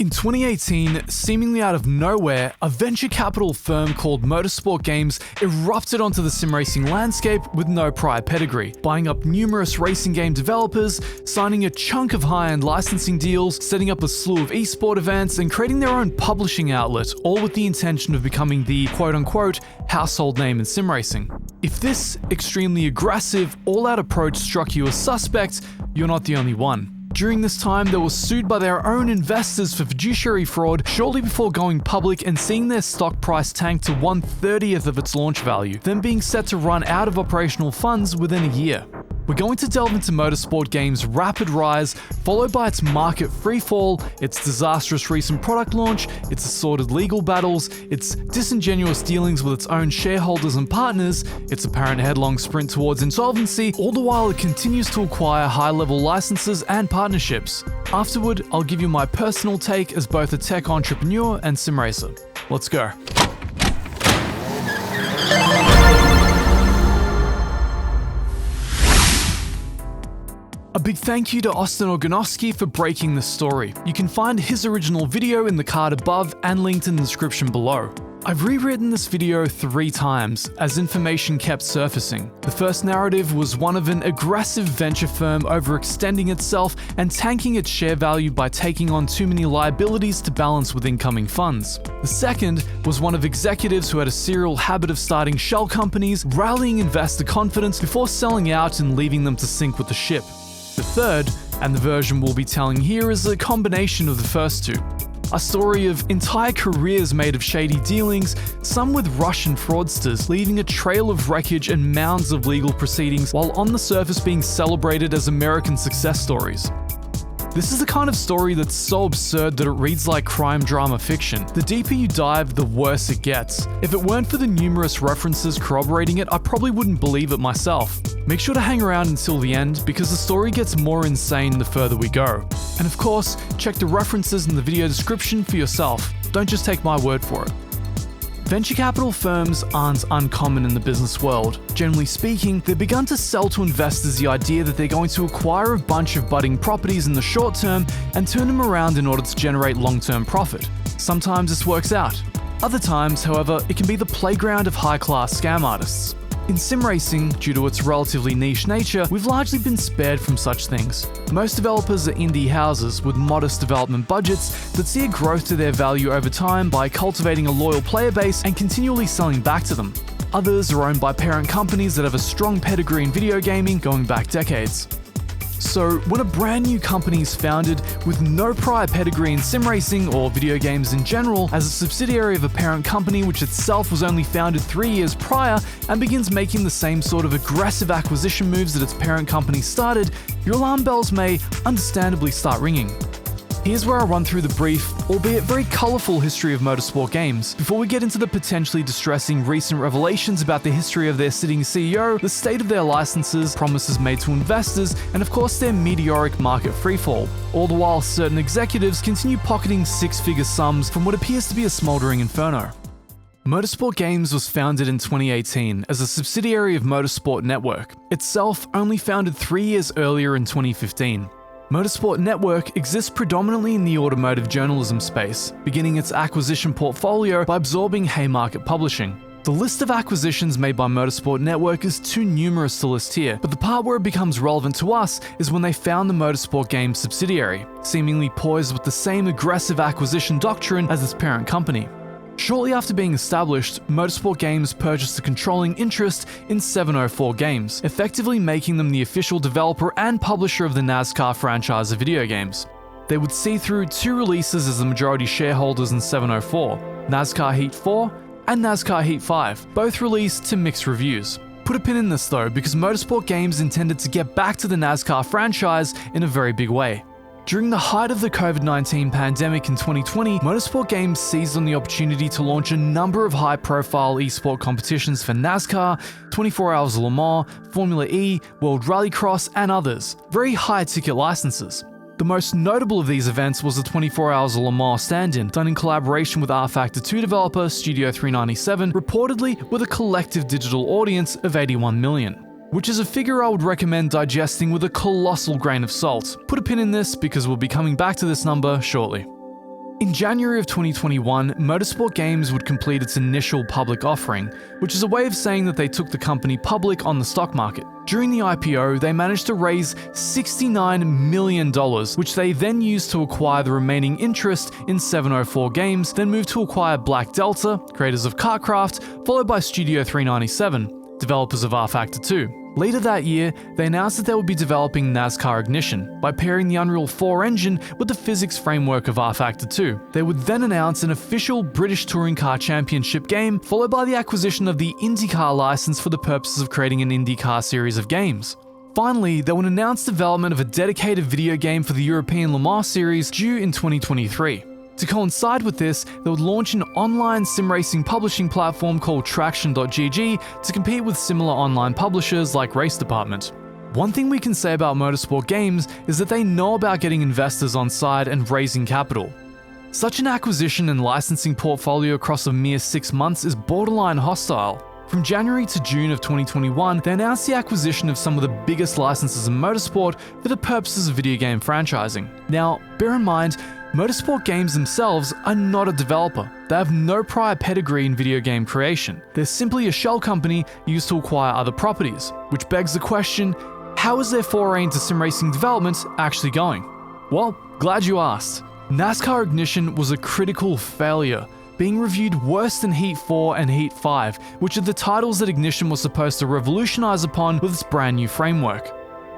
In 2018, seemingly out of nowhere, a venture capital firm called Motorsport Games erupted onto the sim racing landscape with no prior pedigree, buying up numerous racing game developers, signing a chunk of high-end licensing deals, setting up a slew of esport events, and creating their own publishing outlet, all with the intention of becoming the quote-unquote household name in sim racing. If this extremely aggressive, all-out approach struck you as suspect, you're not the only one. During this time, they were sued by their own investors for fiduciary fraud shortly before going public and seeing their stock price tank to 1/30th of its launch value, then being set to run out of operational funds within a year. We're going to delve into Motorsport Games' rapid rise, followed by its market freefall, its disastrous recent product launch, its assorted legal battles, its disingenuous dealings with its own shareholders and partners, its apparent headlong sprint towards insolvency, all the while it continues to acquire high-level licenses and partnerships. Afterward, I'll give you my personal take as both a tech entrepreneur and sim racer. Let's go. A big thank you to Austin Organovsky for breaking this story. You can find his original video in the card above and linked in the description below. I've rewritten this video 3 times as information kept surfacing. The first narrative was one of an aggressive venture firm overextending itself and tanking its share value by taking on too many liabilities to balance with incoming funds. The second was one of executives who had a serial habit of starting shell companies, rallying investor confidence before selling out and leaving them to sink with the ship. The third, and the version we'll be telling here, is a combination of the first two. A story of entire careers made of shady dealings, some with Russian fraudsters, leaving a trail of wreckage and mounds of legal proceedings while on the surface being celebrated as American success stories. This is the kind of story that's so absurd that it reads like crime drama fiction. The deeper you dive, the worse it gets. If it weren't for the numerous references corroborating it, I probably wouldn't believe it myself. Make sure to hang around until the end, because the story gets more insane the further we go. And of course, check the references in the video description for yourself. Don't just take my word for it. Venture capital firms aren't uncommon in the business world. Generally speaking, they've begun to sell to investors the idea that they're going to acquire a bunch of budding properties in the short term and turn them around in order to generate long-term profit. Sometimes this works out. Other times, however, it can be the playground of high-class scam artists. In sim racing, due to its relatively niche nature, we've largely been spared from such things. Most developers are indie houses with modest development budgets that see a growth to their value over time by cultivating a loyal player base and continually selling back to them. Others are owned by parent companies that have a strong pedigree in video gaming going back decades. So, when a brand new company is founded with no prior pedigree in sim racing or video games in general, as a subsidiary of a parent company which itself was only founded 3 years prior and begins making the same sort of aggressive acquisition moves that its parent company started, your alarm bells may understandably start ringing. Here's where I run through the brief, albeit very colourful history of Motorsport Games, before we get into the potentially distressing recent revelations about the history of their sitting CEO, the state of their licenses, promises made to investors, and of course their meteoric market freefall. All the while, certain executives continue pocketing 6-figure sums from what appears to be a smouldering inferno. Motorsport Games was founded in 2018 as a subsidiary of Motorsport Network, itself only founded 3 years earlier in 2015. Motorsport Network exists predominantly in the automotive journalism space, beginning its acquisition portfolio by absorbing Haymarket Publishing. The list of acquisitions made by Motorsport Network is too numerous to list here, but the part where it becomes relevant to us is when they found the Motorsport Games subsidiary, seemingly poised with the same aggressive acquisition doctrine as its parent company. Shortly after being established, Motorsport Games purchased a controlling interest in 704 Games, effectively making them the official developer and publisher of the NASCAR franchise of video games. They would see through 2 releases as the majority shareholders in 704, NASCAR Heat 4 and NASCAR Heat 5, both released to mixed reviews. Put a pin in this though, because Motorsport Games intended to get back to the NASCAR franchise in a very big way. During the height of the COVID-19 pandemic in 2020, Motorsport Games seized on the opportunity to launch a number of high-profile esport competitions for NASCAR, 24 Hours of Le Mans, Formula E, World Rallycross, and others. Very high-ticket licenses. The most notable of these events was the 24 Hours of Le Mans stand-in, done in collaboration with R-Factor 2 developer Studio 397, reportedly with a collective digital audience of 81 million. Which is a figure I would recommend digesting with a colossal grain of salt. Put a pin in this because we'll be coming back to this number shortly. In January of 2021, Motorsport Games would complete its initial public offering, which is a way of saying that they took the company public on the stock market. During the IPO, they managed to raise $69 million, which they then used to acquire the remaining interest in 704 Games, then moved to acquire Black Delta, creators of KartCraft, followed by Studio 397, developers of R-Factor 2. Later that year, they announced that they would be developing NASCAR Ignition by pairing the Unreal 4 engine with the physics framework of R-Factor 2. They would then announce an official British Touring Car Championship game, followed by the acquisition of the IndyCar license for the purposes of creating an IndyCar series of games. Finally, they would announce development of a dedicated video game for the European Le Mans series due in 2023. To coincide with this, they would launch an online sim racing publishing platform called Traction.gg to compete with similar online publishers like Race Department. One thing we can say about Motorsport Games is that they know about getting investors on side and raising capital. Such an acquisition and licensing portfolio across a mere 6 months is borderline hostile. From January to June of 2021, they announced the acquisition of some of the biggest licenses in motorsport for the purposes of video game franchising. Now, bear in mind, Motorsport Games themselves are not a developer. They have no prior pedigree in video game creation. They're simply a shell company used to acquire other properties, which begs the question, how is their foray into sim racing development actually going? Well, glad you asked. NASCAR Ignition was a critical failure, being reviewed worse than Heat 4 and Heat 5, which are the titles that Ignition was supposed to revolutionize upon with its brand new framework.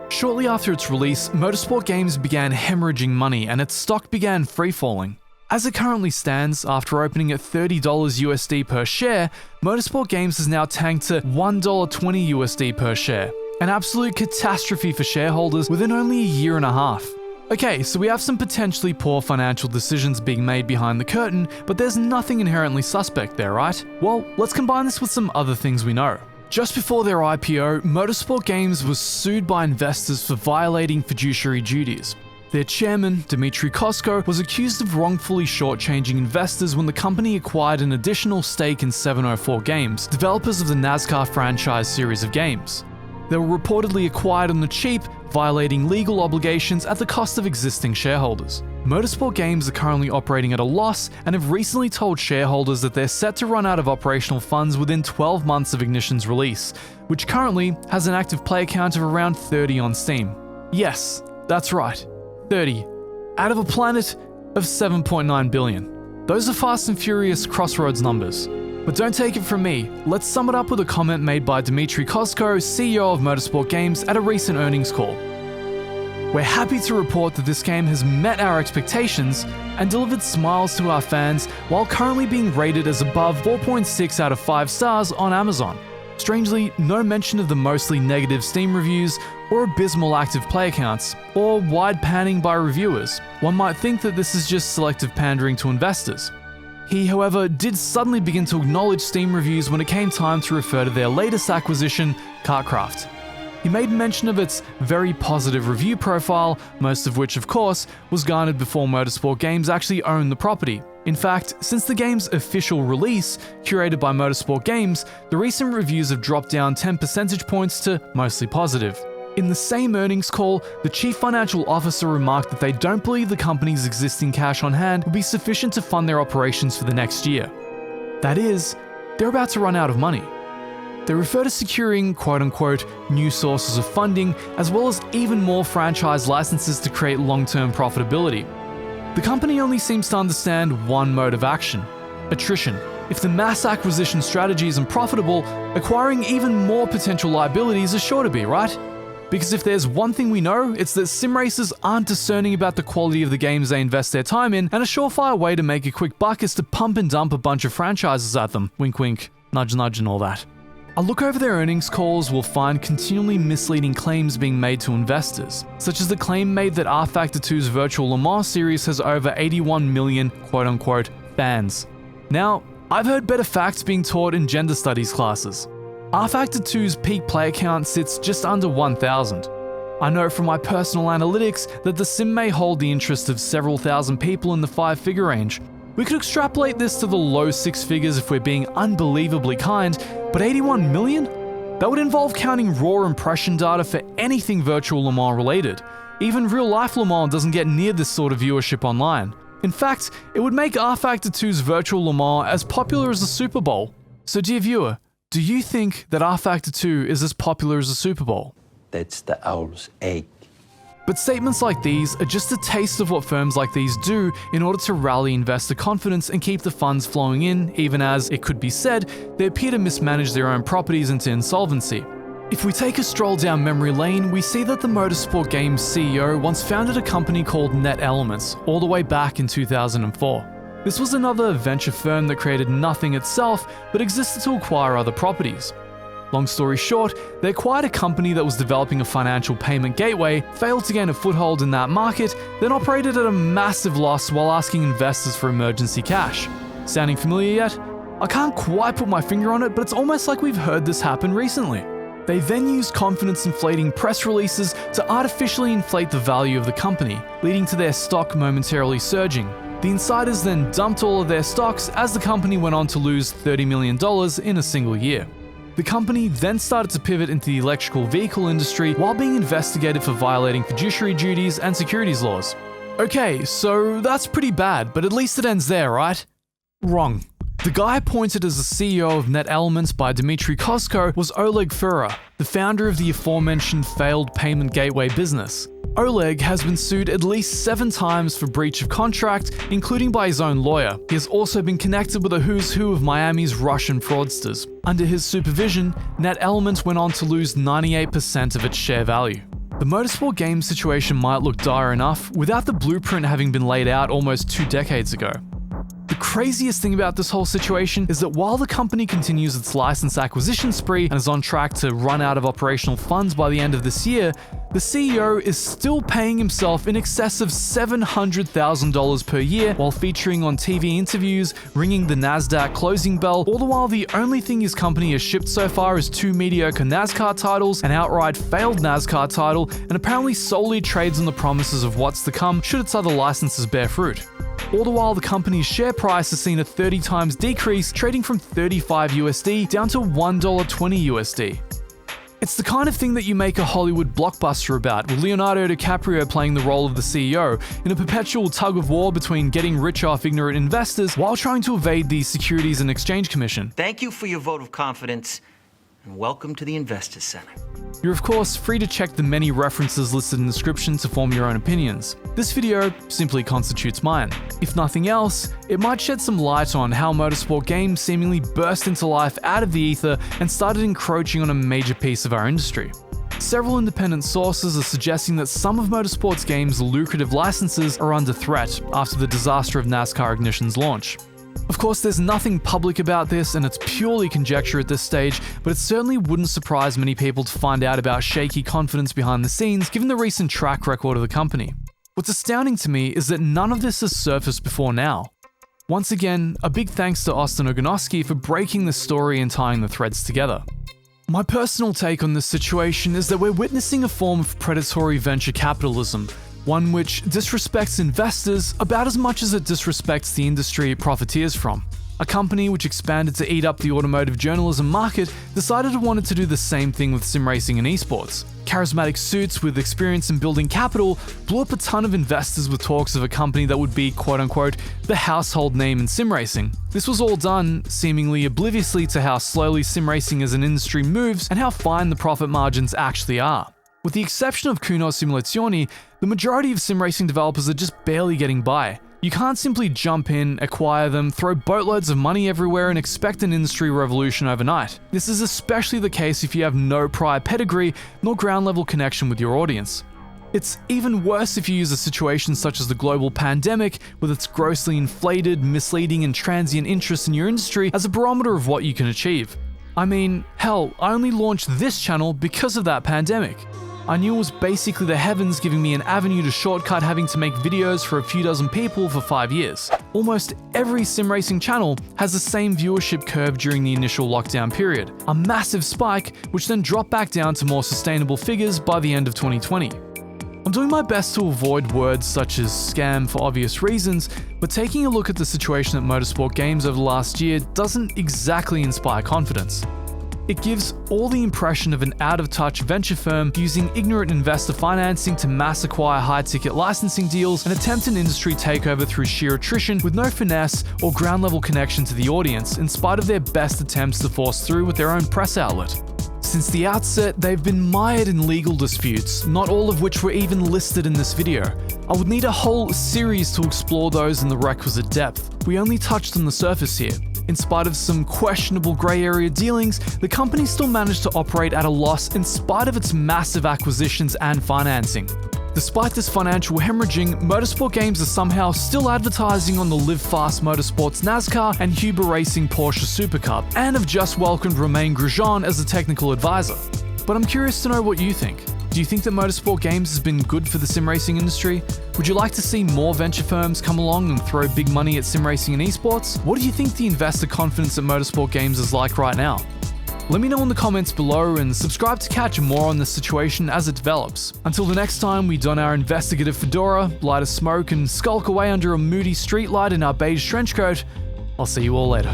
Shortly after its release, Motorsport Games began hemorrhaging money and its stock began free-falling. As it currently stands, after opening at $30 USD per share, Motorsport Games has now tanked to $1.20 USD per share. An absolute catastrophe for shareholders within only a year and a half. Okay, so we have some potentially poor financial decisions being made behind the curtain, but there's nothing inherently suspect there, right? Well, let's combine this with some other things we know. Just before their IPO, Motorsport Games was sued by investors for violating fiduciary duties. Their chairman, Dmitry Kosko, was accused of wrongfully shortchanging investors when the company acquired an additional stake in 704 Games, developers of the NASCAR franchise series of games. They were reportedly acquired on the cheap, violating legal obligations at the cost of existing shareholders. Motorsport Games are currently operating at a loss and have recently told shareholders that they're set to run out of operational funds within 12 months of Ignition's release, which currently has an active player count of around 30 on Steam. Yes, that's right, 30, out of a planet of 7.9 billion. Those are Fast and Furious Crossroads numbers. But don't take it from me, let's sum it up with a comment made by Dmitry Kosko, CEO of Motorsport Games, at a recent earnings call. We're happy to report that this game has met our expectations and delivered smiles to our fans while currently being rated as above 4.6 out of 5 stars on Amazon. Strangely, no mention of the mostly negative Steam reviews or abysmal active player counts, or wide panning by reviewers. One might think that this is just selective pandering to investors. He, however, did suddenly begin to acknowledge Steam reviews when it came time to refer to their latest acquisition, KartCraft. He made mention of its very positive review profile, most of which, of course, was garnered before Motorsport Games actually owned the property. In fact, since the game's official release, curated by Motorsport Games, the recent reviews have dropped down 10 percentage points to mostly positive. In the same earnings call, the chief financial officer remarked that they don't believe the company's existing cash on hand will be sufficient to fund their operations for the next year. That is, they're about to run out of money. They refer to securing quote-unquote new sources of funding, as well as even more franchise licenses to create long-term profitability. The company only seems to understand one mode of action: attrition. If the mass acquisition strategy isn't profitable, acquiring even more potential liabilities is sure to be, right? Because if there's one thing we know, it's that sim racers aren't discerning about the quality of the games they invest their time in, and a surefire way to make a quick buck is to pump and dump a bunch of franchises at them. Wink wink, nudge nudge and all that. A look over their earnings calls will find continually misleading claims being made to investors, such as the claim made that R-Factor 2's virtual Le Mans series has over 81 million quote-unquote fans. Now, I've heard better facts being taught in gender studies classes. R-Factor 2's peak player count sits just under 1,000. I know from my personal analytics that the sim may hold the interest of several thousand people in the 5-figure range. We could extrapolate this to the low 6 figures if we're being unbelievably kind, but 81 million? That would involve counting raw impression data for anything virtual Le Mans related. Even real-life Le Mans doesn't get near this sort of viewership online. In fact, it would make rFactor 2's virtual Le Mans as popular as the Super Bowl. So dear viewer, do you think that rFactor 2 is as popular as the Super Bowl? That's the owl's egg. But statements like these are just a taste of what firms like these do in order to rally investor confidence and keep the funds flowing in, even as, it could be said, they appear to mismanage their own properties into insolvency. If we take a stroll down memory lane, we see that the Motorsport game's CEO once founded a company called Net Elements, all the way back in 2004. This was another venture firm that created nothing itself, but existed to acquire other properties. Long story short, they acquired a company that was developing a financial payment gateway, failed to gain a foothold in that market, then operated at a massive loss while asking investors for emergency cash. Sounding familiar yet? I can't quite put my finger on it, but it's almost like we've heard this happen recently. They then used confidence-inflating press releases to artificially inflate the value of the company, leading to their stock momentarily surging. The insiders then dumped all of their stocks as the company went on to lose $30 million in a single year. The company then started to pivot into the electrical vehicle industry while being investigated for violating fiduciary duties and securities laws. Okay, so that's pretty bad, but at least it ends there, right? Wrong. The guy appointed as the CEO of Net Elements by Dmitry Kosko was Oleg Fura, the founder of the aforementioned failed payment gateway business. Oleg has been sued at least 7 times for breach of contract, including by his own lawyer. He has also been connected with a who's who of Miami's Russian fraudsters. Under his supervision, Net Elements went on to lose 98% of its share value. The Motorsport game situation might look dire enough without the blueprint having been laid out almost 2 decades ago. The craziest thing about this whole situation is that while the company continues its license acquisition spree and is on track to run out of operational funds by the end of this year, the CEO is still paying himself in excess of $700,000 per year while featuring on TV interviews, ringing the NASDAQ closing bell, all the while the only thing his company has shipped so far is 2 mediocre NASCAR titles, an outright failed NASCAR title, and apparently solely trades on the promises of what's to come should its other licenses bear fruit. All the while, the company's share price has seen a 30 times decrease, trading from $35 USD down to $1.20 USD. It's the kind of thing that you make a Hollywood blockbuster about, with Leonardo DiCaprio playing the role of the CEO, in a perpetual tug of war between getting rich off ignorant investors while trying to evade the Securities and Exchange Commission. Thank you for your vote of confidence, and welcome to the Investors Center. You're of course free to check the many references listed in the description to form your own opinions. This video simply constitutes mine. If nothing else, it might shed some light on how Motorsport games seemingly burst into life out of the ether and started encroaching on a major piece of our industry. Several independent sources are suggesting that some of Motorsport's games' lucrative licenses are under threat after the disaster of NASCAR Ignition's launch. Of course, there's nothing public about this and it's purely conjecture at this stage, but it certainly wouldn't surprise many people to find out about shaky confidence behind the scenes given the recent track record of the company. What's astounding to me is that none of this has surfaced before now. Once again, a big thanks to Austin Ogonowski for breaking the story and tying the threads together. My personal take on this situation is that we're witnessing a form of predatory venture capitalism, one which disrespects investors about as much as it disrespects the industry it profiteers from. A company which expanded to eat up the automotive journalism market decided it wanted to do the same thing with sim racing and esports. Charismatic suits with experience in building capital blew up a ton of investors with talks of a company that would be quote-unquote the household name in sim racing. This was all done seemingly obliviously to how slowly sim racing as an industry moves and how fine the profit margins actually are. With the exception of Kuno Simulazioni, the majority of sim racing developers are just barely getting by. You can't simply jump in, acquire them, throw boatloads of money everywhere and expect an industry revolution overnight. This is especially the case if you have no prior pedigree nor ground level connection with your audience. It's even worse if you use a situation such as the global pandemic with its grossly inflated, misleading and transient interest in your industry as a barometer of what you can achieve. I mean, hell, I only launched this channel because of that pandemic. I knew it was basically the heavens giving me an avenue to shortcut having to make videos for a few dozen people for 5 years. Almost every sim racing channel has the same viewership curve during the initial lockdown period, a massive spike which then dropped back down to more sustainable figures by the end of 2020. I'm doing my best to avoid words such as scam for obvious reasons, but taking a look at the situation at Motorsport games over the last year doesn't exactly inspire confidence. It gives all the impression of an out-of-touch venture firm using ignorant investor financing to mass acquire high-ticket licensing deals and attempt an industry takeover through sheer attrition with no finesse or ground-level connection to the audience, in spite of their best attempts to force through with their own press outlet. Since the outset, they've been mired in legal disputes, not all of which were even listed in this video. I would need a whole series to explore those in the requisite depth. We only touched on the surface here. In spite of some questionable grey area dealings, the company still managed to operate at a loss in spite of its massive acquisitions and financing. Despite this financial hemorrhaging, Motorsport Games are somehow still advertising on the Live Fast Motorsports NASCAR and Huber Racing Porsche Super Cup, and have just welcomed Romain Grosjean as a technical advisor. But I'm curious to know what you think. Do you think that Motorsport Games has been good for the sim racing industry? Would you like to see more venture firms come along and throw big money at sim racing and esports? What do you think the investor confidence at Motorsport Games is like right now? Let me know in the comments below and subscribe to catch more on this situation as it develops. Until the next time we don our investigative fedora, light a smoke and skulk away under a moody streetlight in our beige trench coat, I'll see you all later.